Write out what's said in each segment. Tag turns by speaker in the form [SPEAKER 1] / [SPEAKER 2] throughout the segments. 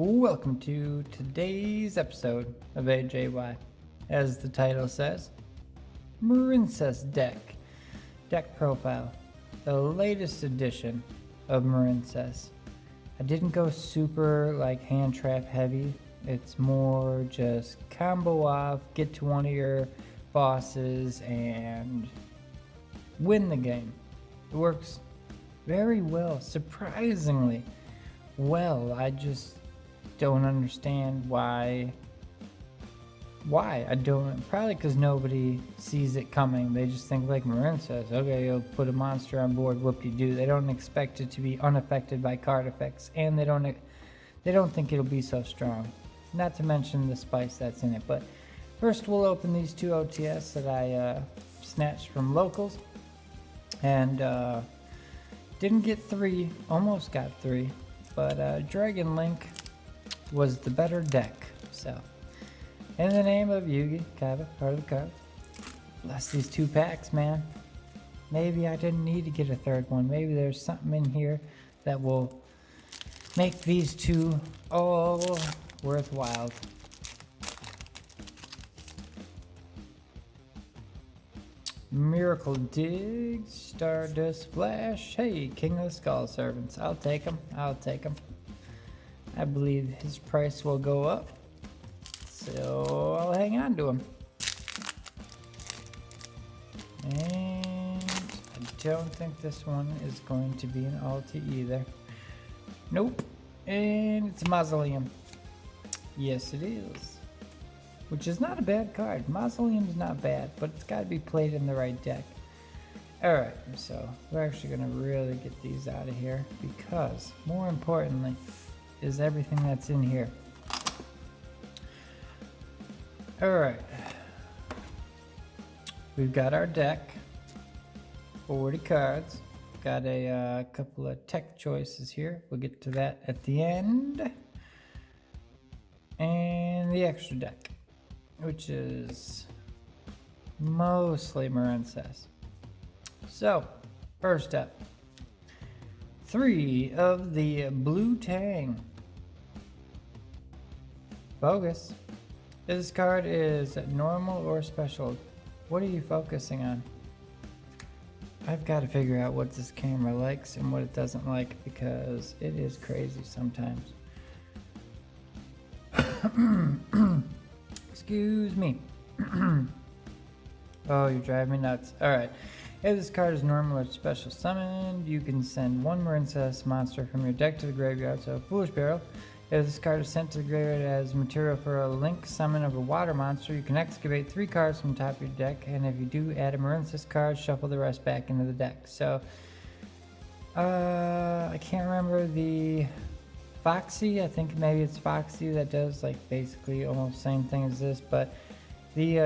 [SPEAKER 1] Welcome to today's episode of AJY. As the title says, Marincess deck profile, the latest edition of Marincess. I didn't go super like hand trap heavy. It's more just combo off, get to one of your bosses and win the game. It works very well, surprisingly well. I just don't understand why I don't. Probably because nobody sees it coming. They just think like Marincess, okay, you'll put a monster on board, whoop-de-doo. They don't expect it to be unaffected by card effects, and they don't think it'll be so strong. Not to mention the spice that's in it. But first we'll open these two OTS that I snatched from locals, and didn't get three, almost got three, but Dragon Link was the better deck. So in the name of Yugioh, part of the card, bless these two packs, man. Maybe I didn't need to get a third one. Maybe there's something in here that will make these two all worthwhile. Miracle Dig, Stardust Flash. Hey, King of the Skull Servants. I'll take them. I believe his price will go up, so I'll hang on to him. And I don't think this one is going to be an ulti either. Nope. And it's Mausoleum. Yes, it is. Which is not a bad card. Mausoleum's not bad, but it's got to be played in the right deck. Alright, so we're actually going to really get these out of here, because more importantly is everything that's in here. Alright. We've got our deck. 40 cards. Got a couple of tech choices here. We'll get to that at the end. And the extra deck, which is mostly Marincess. So, first up, 3 of the Blue Tang. Focus. This card is normal or special. What are you focusing on? I've got to figure out what this camera likes and what it doesn't like, because it is crazy sometimes. Excuse me. Oh, you're driving me nuts. Alright. If this card is normal or special summoned, you can send one Marincess monster from your deck to the graveyard, so Foolish Barrel. If this card is sent to the graveyard as material for a link summon of a water monster, you can excavate 3 cards from the top of your deck, and if you do add a Marincess card, shuffle the rest back into the deck. So, I can't remember the Foxy. I think maybe it's Foxy that does like basically almost the same thing as this, but the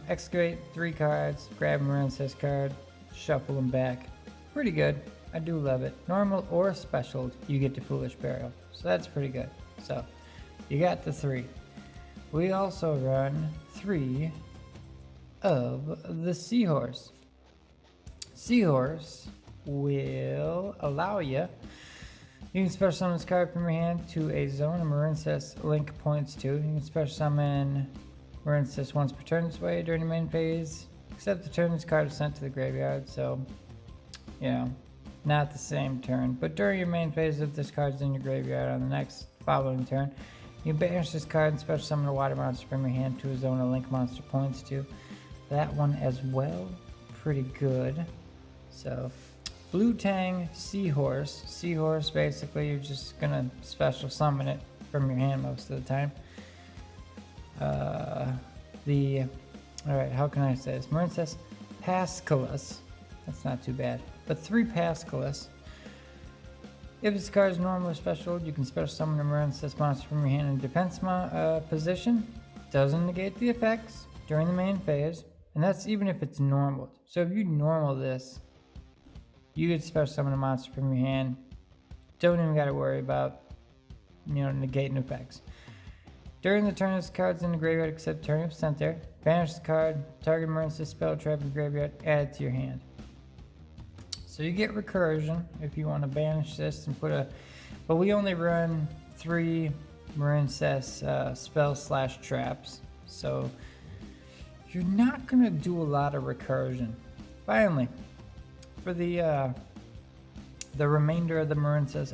[SPEAKER 1] excavate 3 cards, grab a Marincess card, shuffle them back. Pretty good. I do love it. Normal or special, you get the Foolish Burial, so that's pretty good. So you got the 3. We also run 3 of the Seahorse. Seahorse will allow you can special summon this card from your hand to a zone a Marincess Link points to. You can special summon Marincess once per turn this way during the main phase, except the turn this card is sent to the graveyard, so, not the same turn. But during your main phase, if this card is in your graveyard on the next following turn, you banish this card and special summon a water monster from your hand to a zone a Link monster points to. That one as well, pretty good. So, Blue Tang Seahorse. Seahorse, basically, you're just gonna special summon it from your hand most of the time. Alright, how can I say this? Marincess Pascalis. That's not too bad. But 3 Pascalis. If this card is normal or special, you can special summon a Marincess monster from your hand in defense position. Doesn't negate the effects during the main phase. And that's even if it's normal. So if you normal this, you get special summon a monster from your hand. Don't even gotta worry about, negating effects. During the turn, this card's in the graveyard except turn if sent there. Banish the card, target Marincess spell trap in the graveyard, add it to your hand. So you get recursion if you want to banish this and put a, but we only run 3 Marincess spell / traps, so you're not gonna do a lot of recursion. Finally, for the remainder of the Marincess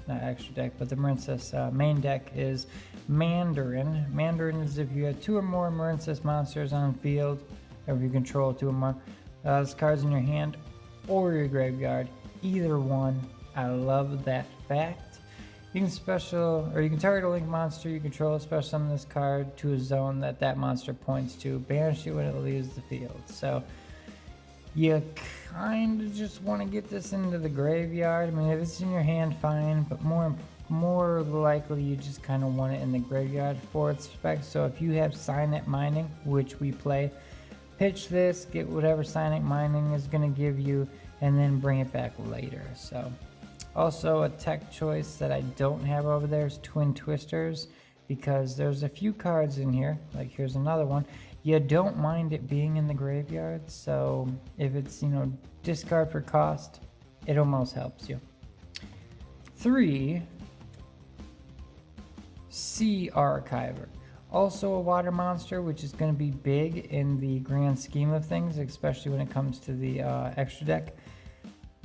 [SPEAKER 1] not extra deck, but the Marincess main deck is Mandarin. Mandarin is if you have 2 or more Marincess monsters on the field, or if you control 2 or more. This card's in your hand or your graveyard, either one. I love that fact. You can target a link monster you control, special summon this card to a zone that monster points to, banish it when it leaves the field. So you kind of just want to get this into the graveyard. I mean, if it's in your hand, fine, but more likely you just kind of want it in the graveyard for its effect. So if you have Signet Mining, which we play, pitch this, get whatever Signet Mining is going to give you, and then bring it back later. So also a tech choice that I don't have over there is Twin Twisters, because there's a few cards in here, like here's another one. You don't mind it being in the graveyard, so if it's, discard for cost, it almost helps you. 3, Sea Archiver. Also a water monster, which is going to be big in the grand scheme of things, especially when it comes to the extra deck.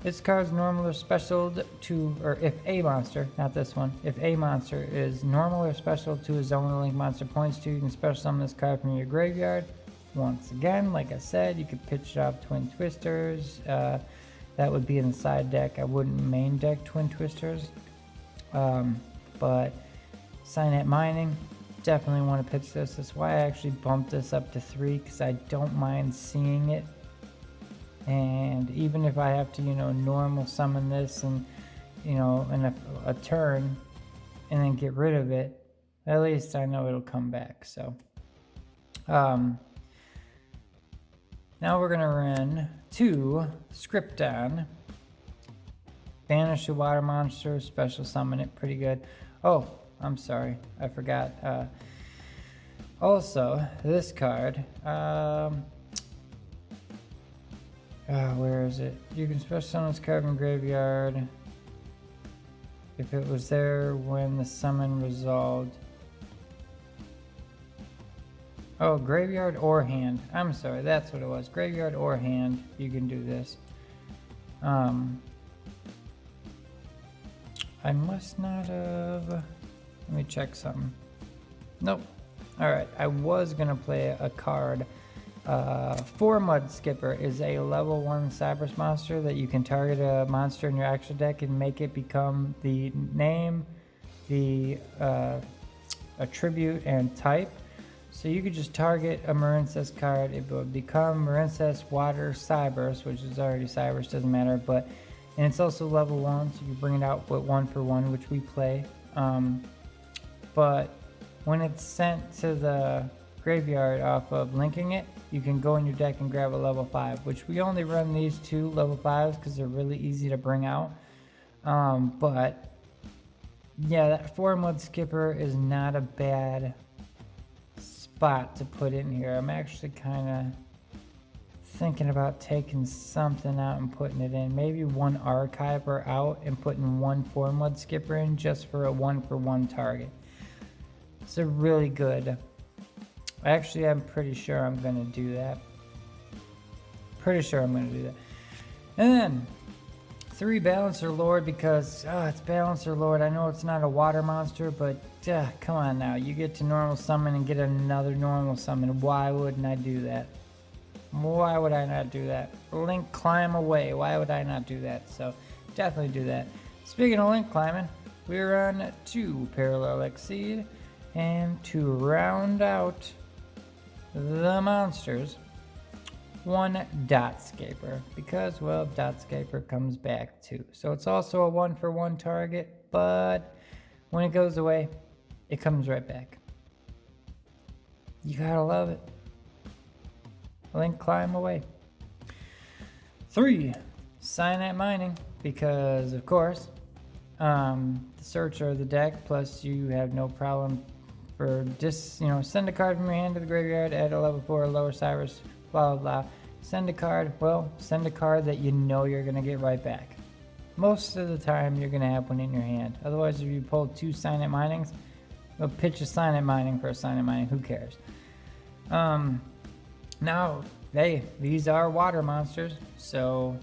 [SPEAKER 1] This card's normal or special to, or if a monster, not this one, if a monster is normal or special to a zone the link monster points to, you can special summon this card from your graveyard. Once again, like I said, you could pitch it off Twin Twisters. That would be in the side deck. I wouldn't main deck Twin Twisters. But Signet Mining, definitely want to pitch this. That's why I actually bumped this up to 3, because I don't mind seeing it. And even if I have to, normal summon this and, in a turn and then get rid of it, at least I know it'll come back. So, now we're going to run 2 Scripton. Banish a water monster, special summon it, pretty good. Oh, I'm sorry, I forgot. Also, this card, where is it? You can special summon this card from graveyard if it was there when the summon resolved. Oh, graveyard or hand. I'm sorry, that's what it was. Graveyard or hand, you can do this. I must not have... Let me check something. Nope. Alright, I was gonna play a card. 4 Mud Skipper is a level 1 Cypress monster that you can target a monster in your extra deck and make it become the name, the attribute, and type. So you could just target a Marincess card, it would become Marincess Water Cypress, which is already Cypress, doesn't matter, and it's also level 1, so you bring it out with 1/1, which we play. But when it's sent to the graveyard off of linking it, you can go in your deck and grab a level 5, which we only run these 2 level 5s because they're really easy to bring out. But yeah, that 4 Mud Skipper is not a bad spot to put in here. I'm actually kind of thinking about taking something out and putting it in. Maybe 1 Archiver out and putting 1 4 Mud Skipper in just for a 1/1 target. It's a really good... Actually, I'm pretty sure I'm going to do that. And then 3 Balancer Lord, because it's Balancer Lord. I know it's not a water monster, but come on now. You get to normal summon and get another normal summon. Why wouldn't I do that? Why would I not do that? Link Climb Away. Why would I not do that? So definitely do that. Speaking of link climbing, we're on 2 Parallel Exceed. And to round out the monsters, 1 Dotscaper, because, well, Dotscaper comes back too. So it's also a 1/1 target, but when it goes away, it comes right back. You gotta love it. Link Climb Away. 3 Signet Mining, because, of course, the search of the deck, plus you have no problem for send a card from your hand to the graveyard, add a level 4 lower Cyrus, blah blah blah. Send a card, send a card that you know you're gonna get right back. Most of the time you're gonna have one in your hand. Otherwise, if you pull 2 Signet Minings, We'll pitch a sign at mining for a sign at mining. Who cares? Now, these are water monsters. So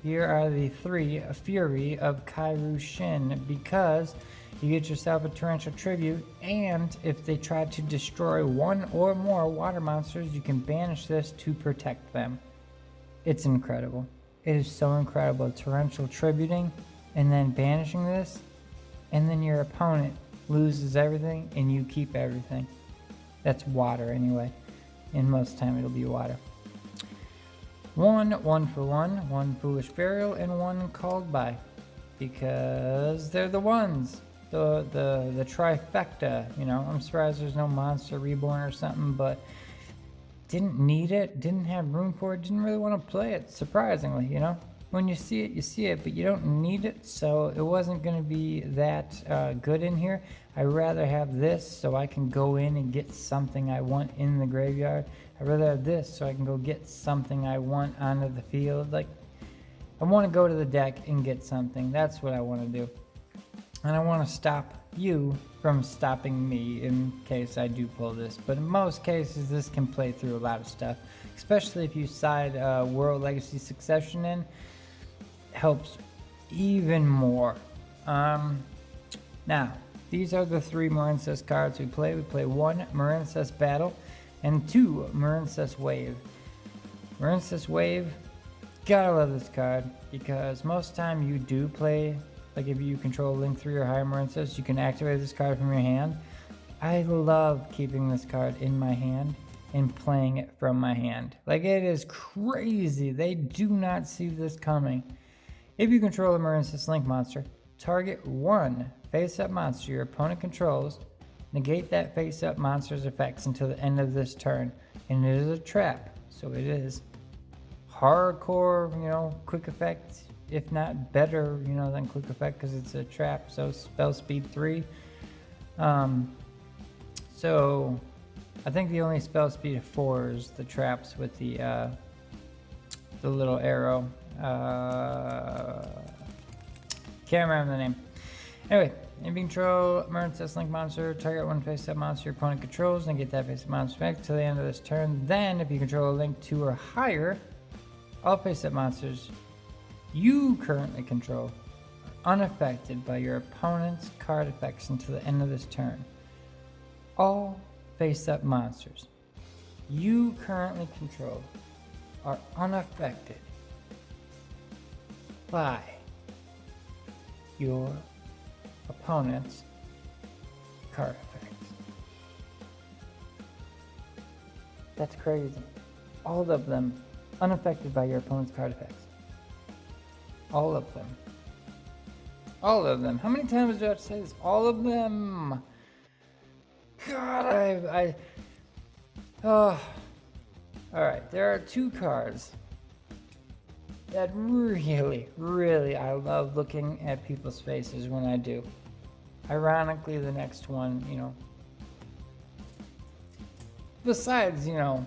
[SPEAKER 1] here are the 3 Fury of Kairyu-Shin, because you get yourself a torrential tribute, and if they try to destroy 1 or more water monsters, you can banish this to protect them. It's incredible. It is so incredible. Torrential tributing and then banishing this, and then your opponent loses everything and you keep everything. That's water anyway. And most time it'll be water. 1 for 1 Foolish Burial, and 1 Called By. Because they're the ones. The trifecta, you know. I'm surprised there's no Monster Reborn or something, but didn't need it, didn't have room for it, didn't really want to play it, surprisingly, you know. When you see it, but you don't need it, so it wasn't going to be that good in here. I'd rather have this so I can go in and get something I want in the graveyard. I'd rather have this so I can go get something I want onto the field. Like, I want to go to the deck and get something. That's what I want to do. And I want to stop you from stopping me in case I do pull this. But in most cases, this can play through a lot of stuff, especially if you side World Legacy Succession in. Helps even more. Now, these are the 3 Marincess cards we play. We play 1 Marincess Battle and 2 Marincess Wave. Marincess Wave, gotta love this card, because most time you do play, like if you control Link 3 or higher Marincess, you can activate this card from your hand. I love keeping this card in my hand and playing it from my hand. Like, it is crazy. They do not see this coming. If you control a Marincess Link monster, target 1 face-up monster your opponent controls, negate that face-up monster's effects until the end of this turn. And it is a trap, so it is hardcore, you know, quick effect, if not better, you know, than quick effect, because it's a trap. So spell speed 3. So I think the only spell speed of 4 is the traps with the little arrow. Can't remember the name. Anyway, if you control Marincess Link monster, target 1 face-up monster your opponent controls, and get that face-up monster back till the end of this turn. Then, if you control a Link 2 or higher, all face-up monsters you currently control are unaffected by your opponent's card effects until the end of this turn. All face-up monsters you currently control are unaffected by your opponent's card effects. That's crazy. All of them unaffected by your opponent's card effects. All of them. All of them. How many times do I have to say this? All of them. God, oh. Alright, there are 2 cards that really I love looking at people's faces when I do. Ironically, the next one, you know, besides, you know,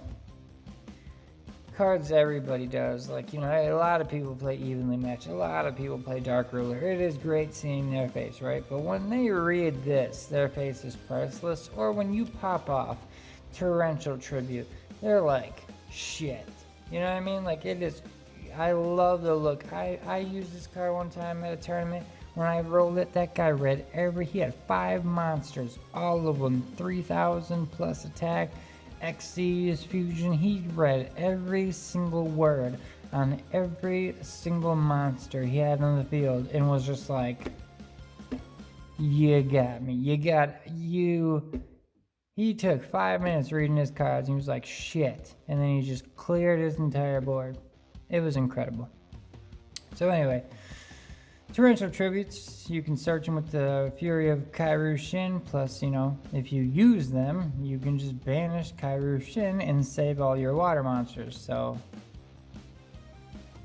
[SPEAKER 1] cards everybody does, like, you know, a lot of people play Evenly Matched, a lot of people play Dark Ruler. It is great seeing their face, right? But when they read this, their face is priceless. Or when you pop off Torrential Tribute, they're like, shit. You know what I mean? Like, it is, I love the look. I used this card one time at a tournament. When I rolled it, that guy read he had 5 monsters, all of them 3,000 plus attack, XC's fusion. He read every single word on every single monster he had on the field and was just like, you got me, He took 5 minutes reading his cards and he was like, shit. And then he just cleared his entire board. It was incredible. So anyway, Torrential Tributes, you can search them with the Fury of Kairyu-Shin, plus, you know, if you use them, you can just banish Kairyu-Shin and save all your water monsters. So,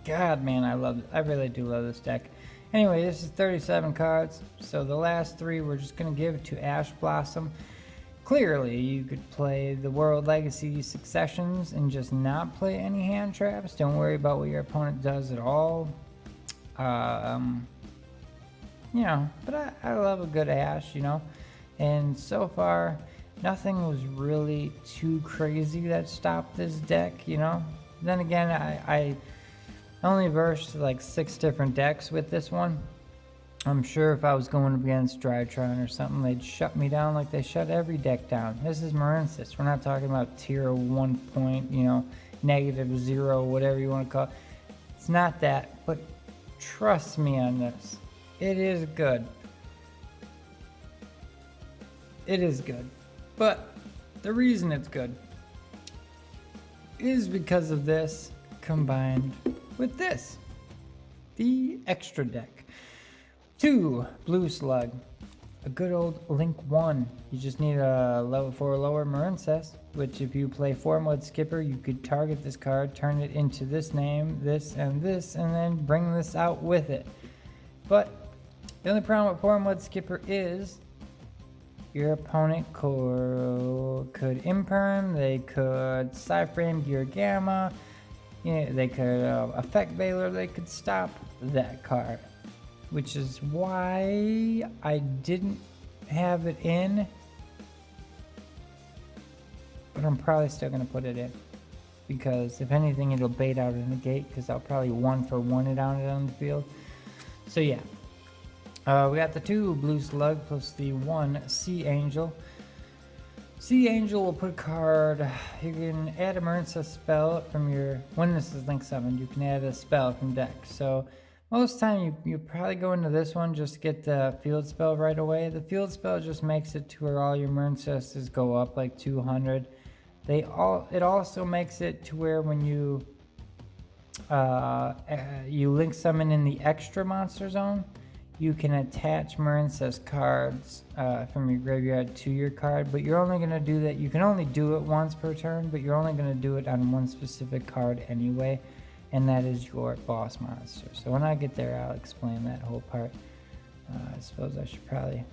[SPEAKER 1] God, man, I really do love this deck. Anyway, this is 37 cards, so the last 3 we're just going to give to Ash Blossom. Clearly, you could play the World Legacy Successions and just not play any hand traps. Don't worry about what your opponent does at all. You know, but I love a good Ash, you know. And so far, nothing was really too crazy that stopped this deck, you know? Then again, I only versed like 6 different decks with this one. I'm sure if I was going against Drytron or something, they'd shut me down like they shut every deck down. This is Marincess. We're not talking about tier 1 point, you know, -0, whatever you want to call it. It's not that, but trust me on this. It is good. It is good. But the reason it's good is because of this combined with this. The extra deck. 2 Blue Slug. A good old Link 1. You just need a level 4 lower Marincess, which if you play 4-mode Skipper, you could target this card, turn it into this name, this, and then bring this out with it. But the only problem with 4-mode Skipper is your opponent could Imperm, they could Cyframe Gear Gamma, you know, they could Effect Veiler, they could stop that card. Which is why I didn't have it in, but I'm probably still going to put it in, because if anything it'll bait out in the gate, because I'll probably 1-for-1 it on the field. So yeah, we got the 2 Blue Slug plus the 1 Sea Angel. Sea Angel will put a card, you can add a Marincess spell from your, when this is link summoned, you can add a spell from deck. So most time you probably go into this one just to get the field spell right away. The field spell just makes it to where all your Marincesses go up like 200. It also makes it to where when you link summon in the extra monster zone, you can attach Marincess cards from your graveyard to your card, but you're only going to do that. You can only do it once per turn, but you're only going to do it on one specific card anyway. And that is your boss monster. So when I get there, I'll explain that whole part. I suppose I should probably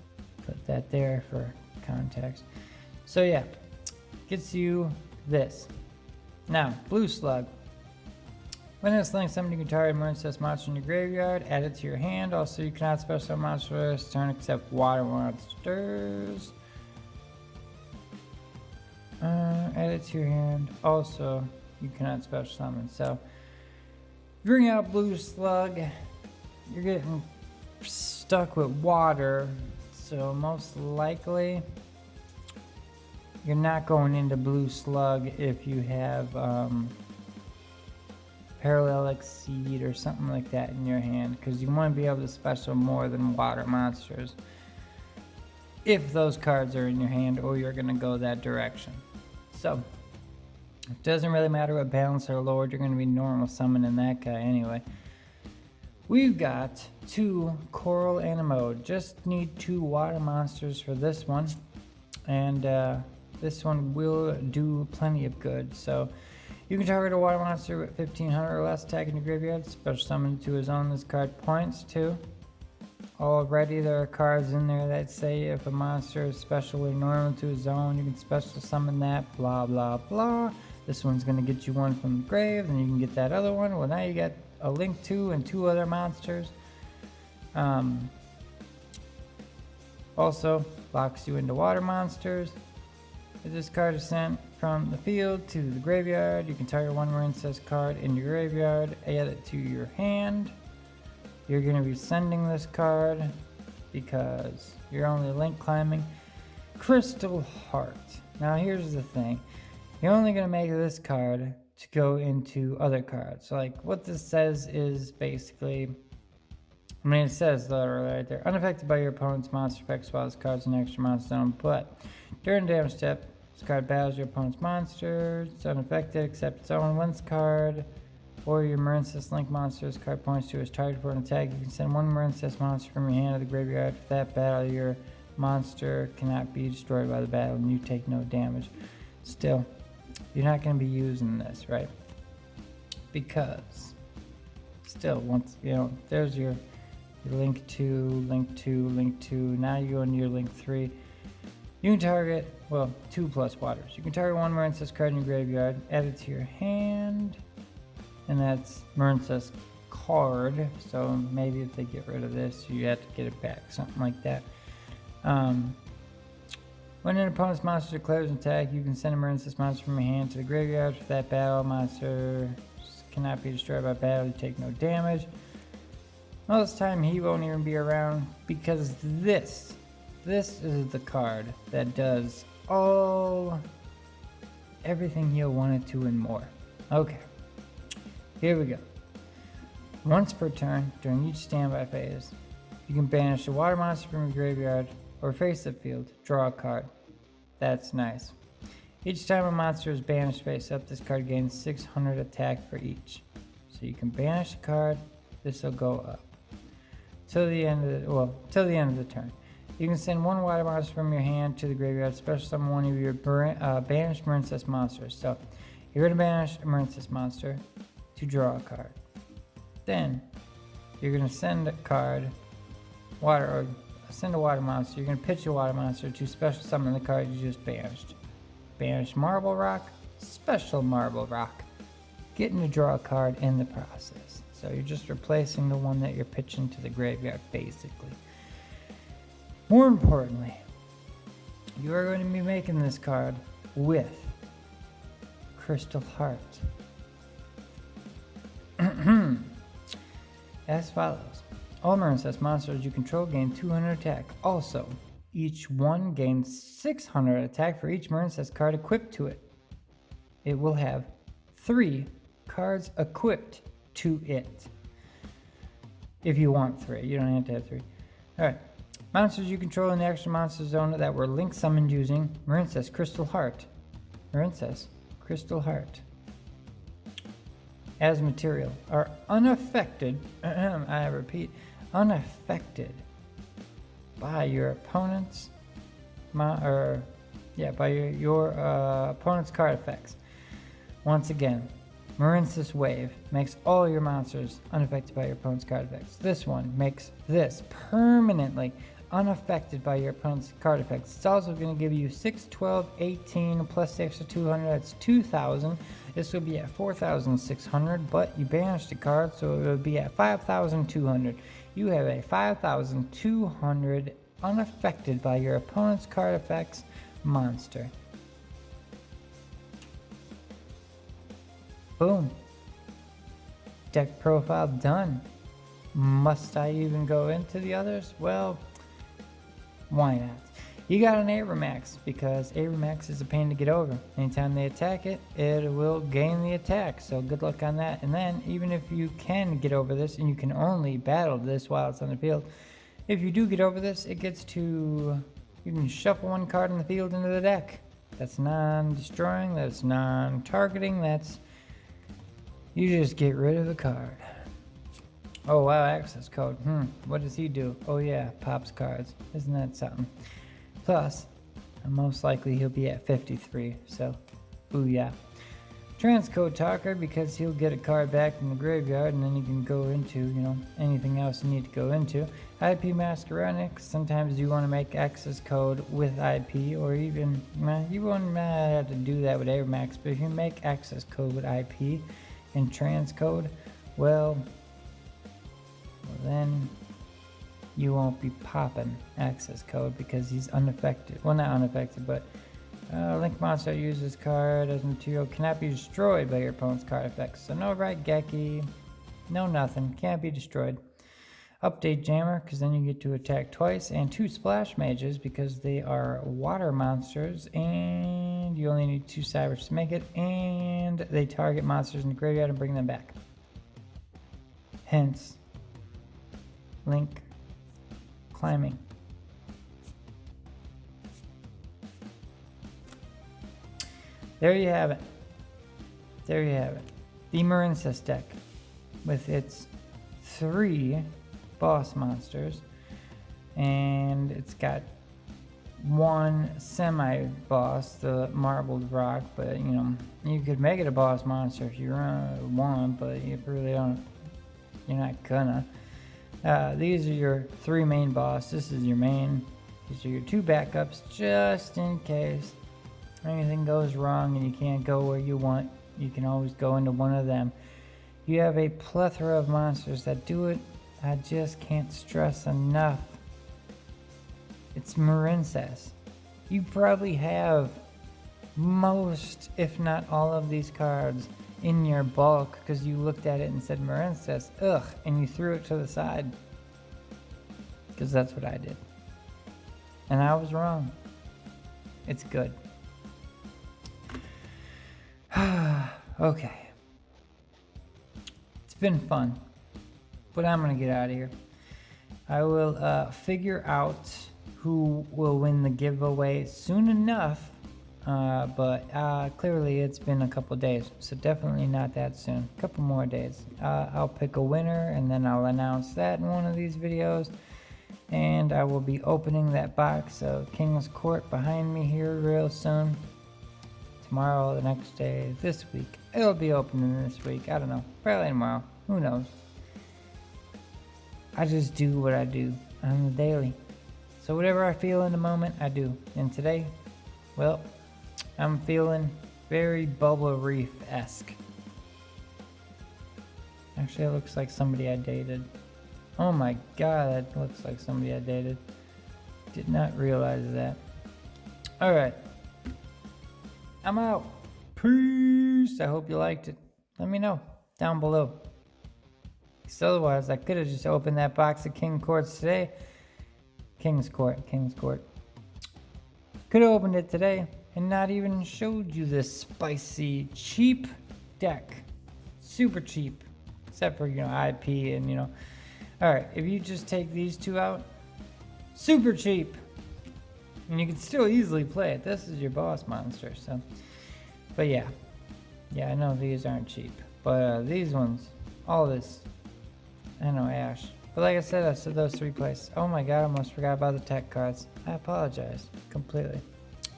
[SPEAKER 1] put that there for context. So yeah, gets you this. Now, Blue Slug. When it's linked, summon you can target Marincess monster in your graveyard, add it to your hand. Also, you cannot special monsters this turn except water monsters. Add it to your hand. Also, you cannot special summon. So, bring out Blue Slug, you're getting stuck with water, so most likely you're not going into Blue Slug if you have Parallel Exceed or something like that in your hand, because you want to be able to special more than water monsters if those cards are in your hand, or you're going to go that direction. So it doesn't really matter what balance or lord, you're going to be normal summoning that guy anyway. We've got 2 Coral Anemone. Just need 2 water monsters for this one. And this one will do plenty of good. So you can target a water monster with 1500 or less attack in your graveyard. Special summon to his own. This card points to. Already there are cards in there that say if a monster is special or normal to his own, you can special summon that, blah blah blah. This one's going to get you one from the grave, and you can get that other one. Well, now you got a Link 2 and 2 other monsters. Also, locks you into water monsters. If this card is sent from the field to the graveyard, you can target 1 Marincess card in your graveyard, add it to your hand. You're going to be sending this card because you're only Link climbing. Crystal Heart. Now, here's the thing. You're only going to make this card to go into other cards. So, like, what this says is basically, I mean, it says literally right there, unaffected by your opponent's monster effects while this card's an extra monster zone, but during the damage step, this card battles your opponent's monster. It's unaffected except its own wins card, or your Marincess Link monster's card points to is targeted for an attack. You can send 1 Marincess monster from your hand to the graveyard. If that battle, your monster cannot be destroyed by the battle and you take no damage. Still, you're not going to be using this, right? Because still, once you know, there's your Link 2, Link 2, Link 2. Now you go into your Link 3. You can target, well, 2 plus waters. You can target 1 Marincess card in your graveyard, add it to your hand, and that's Marincess card. So maybe if they get rid of this, you have to get it back, something like that. When an opponent's monster declares an attack, you can send a Marincess monster from your hand to the graveyard. For that battle, monster cannot be destroyed by battle. You take no damage. Most time he won't even be around because this is the card that does everything you'll want it to and more. Okay, here we go. Once per turn, during each standby phase, you can banish a water monster from your graveyard or face-up field, draw a card. That's nice. Each time a monster is banished face-up, this card gains 600 attack for each. So you can banish a card, this will go up. Till the end of the turn. You can send one water monster from your hand to the graveyard, special summon one of your banished Marincess monsters. So you're going to banish a Marincess monster to draw a card. Then you're going to send a card, send a water monster. You're going to pitch a water monster to special summon the card you just banished. Banish Marble Rock, special Marble Rock. Getting to draw a card in the process. So you're just replacing the one that you're pitching to the graveyard, basically. More importantly, you are going to be making this card with Crystal Heart. As follows. All Marincess monsters you control gain 200 attack. Also, each one gains 600 attack for each Marincess card equipped to it. It will have 3 cards equipped to it. If you want 3, you don't have to have 3. Alright. Monsters you control in the extra monster zone that were link summoned using Marincess Crystal Heart. Marincess Crystal Heart. As material are unaffected, I repeat, unaffected by your opponent's opponent's card effects. Once again, Marincess Wave makes all your monsters unaffected by your opponent's card effects. This one makes this permanently unaffected by your opponent's card effects. It's also going to give you 6, 12, 18 plus the extra 200. That's 2,000. This will be at 4,600, but you banished a card, so it will be at 5,200. You have a 5,200 unaffected by your opponent's card effects monster. Boom. Deck profile done. Must I even go into the others? Well, why not? You got an Abramax because Abramax is a pain to get over. Anytime they attack it, it will gain the attack. So good luck on that. And then even if you can get over this, and you can only battle this while it's on the field, if you do get over this, it gets to, you can shuffle one card in the field into the deck. That's non-destroying, that's non-targeting, that's, you just get rid of the card. Oh wow, access code. What does he do? Oh yeah, pops cards. Isn't that something? Plus, most likely he'll be at 53, so booyah. Transcode Talker, because he'll get a card back from the graveyard and then you can go into, anything else you need to go into. IP Masqueronic, sometimes you want to make access code with IP, or even, you won't have to do that with Airmax, but if you make access code with IP and transcode, well then you won't be popping access code because he's unaffected. Well, not unaffected, but Link monster uses card as material cannot be destroyed by your opponent's card effects. So no right Geki, no nothing, can't be destroyed. Update Jammer, because then you get to attack twice, and 2 Splash Mages because they are water monsters, and you only need 2 Cybers to make it, and they target monsters in the graveyard and bring them back. Hence, Link climbing. There you have it. There you have it. The Marincess deck with its 3 boss monsters, and it's got 1 semi-boss, the Marbled Rock, but you could make it a boss monster if you want, but you really don't. You're not gonna. These are your 3 main boss. This is your main. These are your 2 backups, just in case anything goes wrong and you can't go where you want. You can always go into one of them. You have a plethora of monsters that do it. I just can't stress enough. It's Marincess. You probably have most, if not all of these cards in your bulk because you looked at it and said Marincess, ugh, and you threw it to the side. Because that's what I did. And I was wrong. It's good. Okay. It's been fun. But I'm going to get out of here. I will figure out who will win the giveaway soon enough. But clearly it's been a couple days. So definitely not that soon. A couple more days. I'll pick a winner and then I'll announce that in one of these videos. And I will be opening that box of King's Court behind me here real soon. Tomorrow, the next day, this week. It'll be opening this week. I don't know. Probably tomorrow. Who knows? I just do what I do on the daily. So whatever I feel in the moment, I do. And today, well, I'm feeling very Bubble Reef-esque. Actually, it looks like somebody I dated. Oh my god, that looks like somebody I dated. Did not realize that. Alright. I'm out. Peace. I hope you liked it. Let me know down below. Because otherwise, I could have just opened that box of King Courts today. King's Court. Could have opened it today and not even showed you this spicy, cheap deck. Super cheap. Except for, IP and, Alright, if you just take these two out, super cheap. And you can still easily play it. This is your boss monster, so. But yeah. Yeah, I know these aren't cheap. But these ones, all this. I know, Ash. But like I said those 3 places. Oh my god, I almost forgot about the tech cards. I apologize. Completely.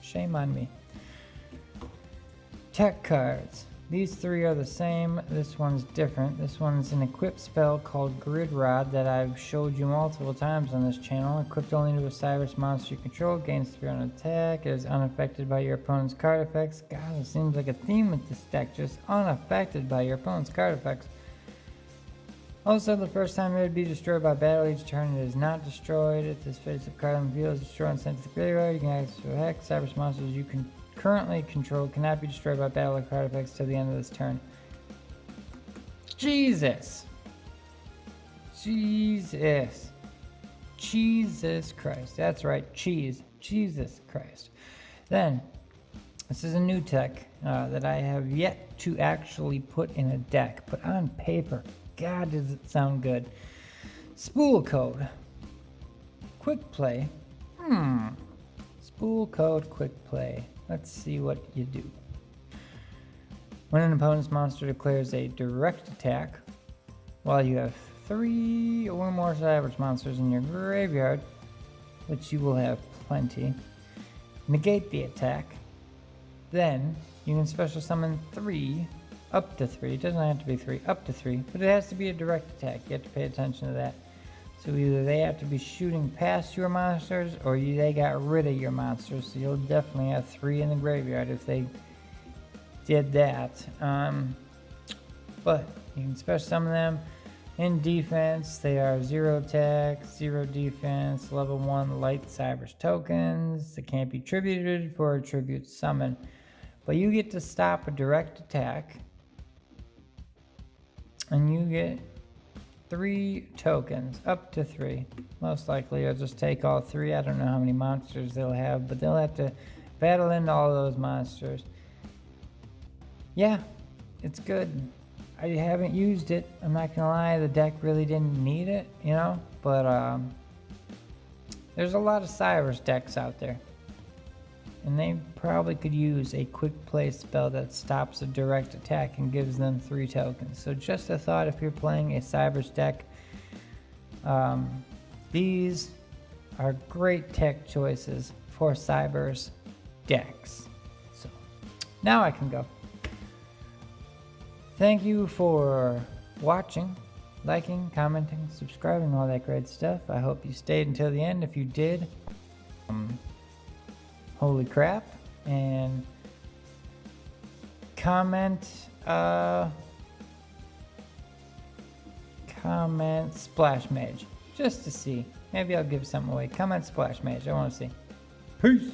[SPEAKER 1] Shame on me. Tech cards. These 3 are the same. This one's different. This one's an equipped spell called Grid Rod that I've showed you multiple times on this channel. Equipped only to a Cybers monster you control. Gains 3 on attack. It is unaffected by your opponent's card effects. God, it seems like a theme with this deck. Just unaffected by your opponent's card effects. Also, the first time it would be destroyed by battle each turn, it is not destroyed. If this face-up card on the field is destroyed and sent to the graveyard, you can access to a hex. Cybers monsters you can currently controlled cannot be destroyed by battle or card effects till the end of this turn. Jesus Christ. That's right. Jesus Christ. Then, this is a new tech that I have yet to actually put in a deck, but on paper. God, does it sound good. Spool code. Quick play. Spool code quick play. Let's see what you do. When an opponent's monster declares a direct attack, while you have 3 or more Cybers monsters in your graveyard, which you will have plenty, negate the attack. Then you can special summon 3, up to 3. It doesn't have to be 3, up to 3, but it has to be a direct attack. You have to pay attention to that. So either they have to be shooting past your monsters or they got rid of your monsters. So you'll definitely have 3 in the graveyard if they did that. But you can special summon them. In defense, they are 0 attack, 0 defense, level 1 light Cybers tokens. They can't be tributed for a tribute summon. But you get to stop a direct attack. And you get 3 tokens, up to 3. Most likely you'll just take all 3. I don't know how many monsters they'll have, but they'll have to battle into all those monsters. Yeah, it's good. I haven't used it. I'm not gonna lie, the deck really didn't need it, but there's a lot of Cybers decks out there. And they probably could use a quick play spell that stops a direct attack and gives them 3 tokens. So just a thought, if you're playing a Cybers deck, these are great tech choices for Cybers decks. So now I can go. Thank you for watching, liking, commenting, subscribing, all that great stuff. I hope you stayed until the end. If you did, holy crap. And comment Splash Mage just to see. Maybe I'll give something away. Comment Splash Mage. I want to see. Peace.